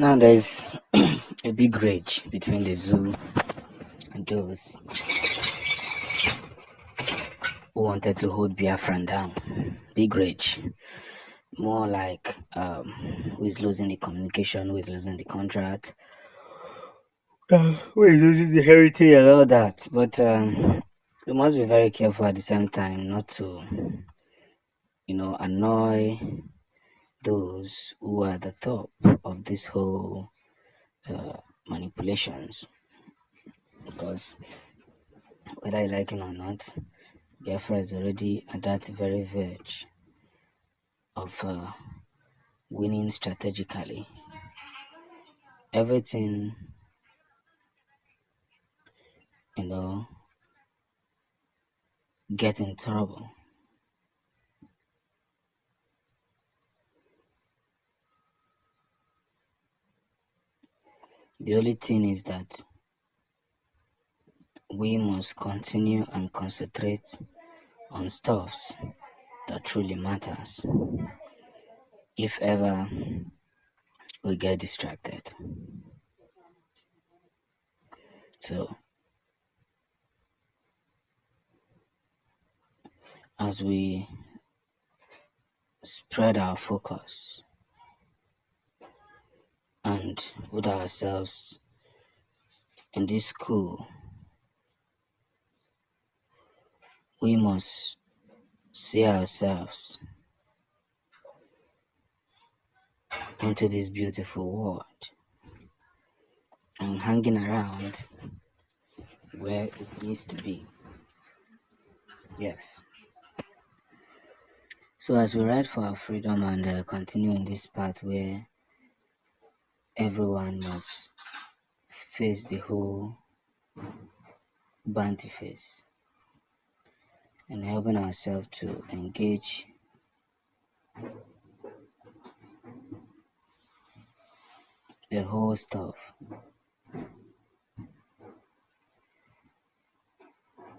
Now there's a big rage between the zoo and those who wanted to hold Biafran down. Big rage. More like who is losing the communication, who is losing the contract, who is losing the heritage and all that. But we must be very careful at the same time not to, annoy those who are at the top of this whole manipulations. Because whether you like it or not, Biafra is already at that very verge of winning strategically. Everything, you know, get in trouble. The only thing is that we must continue and concentrate on stuffs that truly matters. If ever we get distracted. So as we spread our focus and put ourselves in this school, we must see ourselves into this beautiful world and hanging around where it needs to be. Yes. So as we ride for our freedom and continue in this path where everyone must face the whole bounty face and helping ourselves to engage the whole stuff.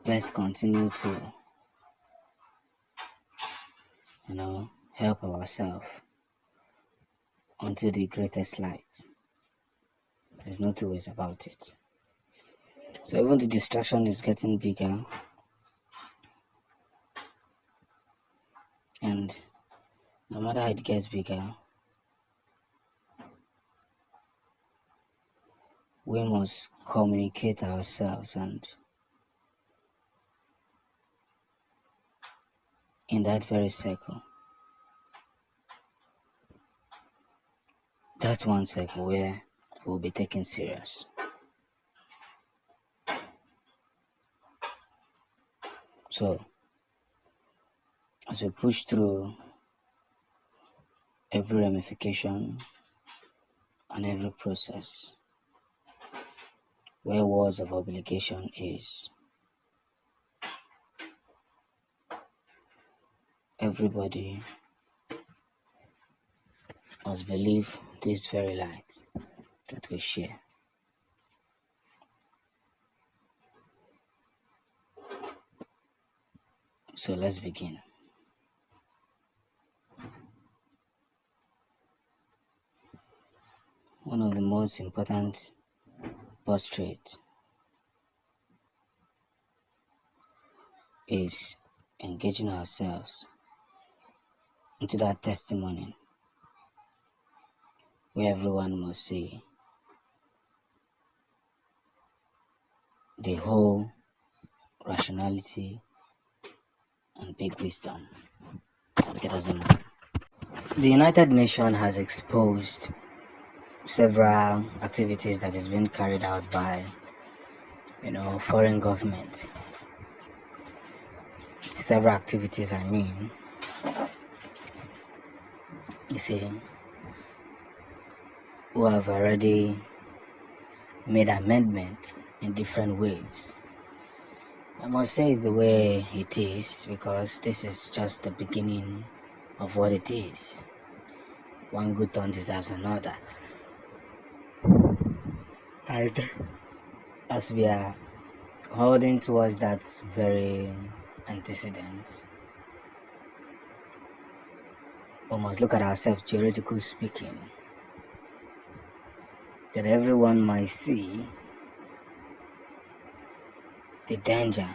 Let's continue to, help ourselves until the greatest light. There's no two ways about it. So even the distraction is getting bigger, and no matter how it gets bigger, we must communicate ourselves, and in that very circle, that one circle where we'll be taken serious. So as we push through every ramification and every process where words of obligation is, everybody must believe this very light that we share. So let's begin. One of the most important portraits is engaging ourselves into that testimony where everyone must see the whole rationality and big wisdom. It doesn't matter. The United Nations has exposed several activities that is being carried out by foreign government. Several activities, I mean, you see, who have already made amendments in different ways. I must say it the way it is because this is just the beginning of what it is. One good turn deserves another. And as we are holding towards that very antecedent, we must look at ourselves, theoretically speaking. that everyone might see the danger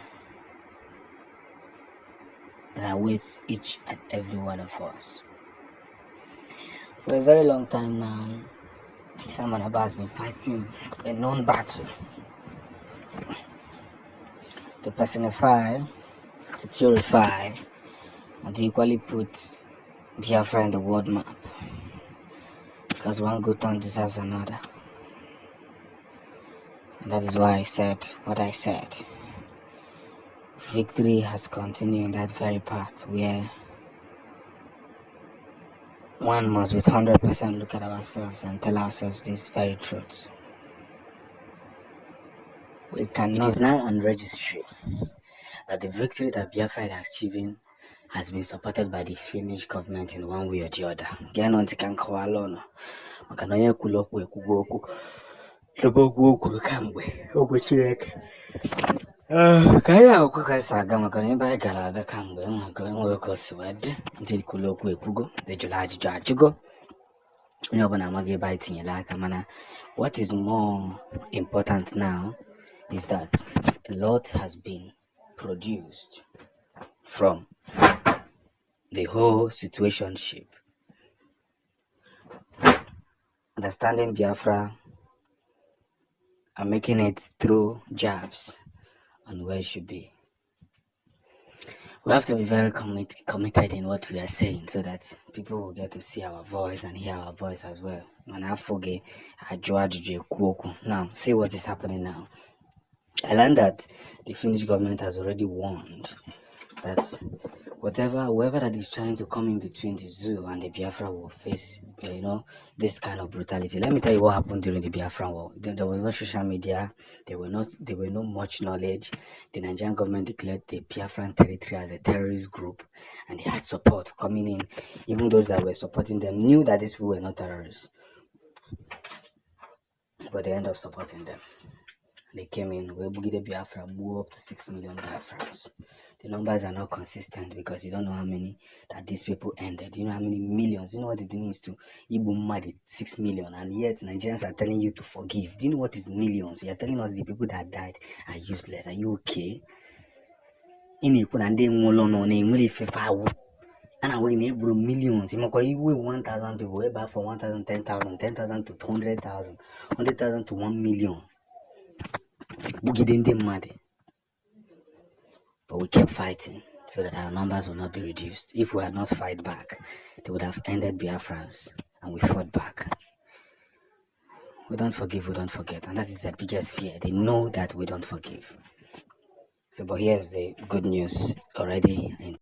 that awaits each and every one of us. For a very long time now, Simon Abba has been fighting a known battle to personify, to purify, and to equally put Biafra in the world map, because one good turn deserves another. And that is why I said what I said. Victory has continued in that very path where one must with 100% look at ourselves and tell ourselves this very truth. It is now on registry that the victory that Biafra is achieving has been supported by the Finnish government in one way or the other. Ka anyị akwụkwọ ka esi aga maka na ebe anyị gara aga kamgbe enwere ka o si wee dị ndị kwuru okwu ekwugo ndị jụrụ ajụjụ ajụgo onye ọbụla amaghị ebe anyị tinyere aka mana what is more important now is that a lot has been produced from the whole situationship. Understanding Biafra and making it through jabs on where it should be. We have to be very committed in what we are saying so that people will get to see our voice and hear our voice as well. Now, see what is happening now. I learned that the Finnish government has already warned that whoever that is trying to come in between the zoo and the Biafra will face, this kind of brutality. Let me tell you what happened during the Biafra war. There was no social media. There were no much knowledge. The Nigerian government declared the Biafran territory as a terrorist group, and they had support coming in. Even those that were supporting them knew that these people were not terrorists, but they ended up supporting them. They came in, Webugide Biafra blew up to 6 million Biafrans. The numbers are not consistent because you don't know how many that these people ended. You know how many millions. You know what it means to Igbo mad 6 million, and yet Nigerians are telling you to forgive. Do you know what is millions? You are telling us the people that died are useless. Are you okay? And we need millions. You know, you 1,000 people, way back from 1,000, 10,000, 10,000 to 100,000, 100,000 to 1 million. But we kept fighting so that our numbers will not be reduced. If we had not fight back, they would have ended Biafrans, and we fought back. We don't forgive, we don't forget, and that is the biggest fear. They know that we don't forgive. So, but here's the good news already.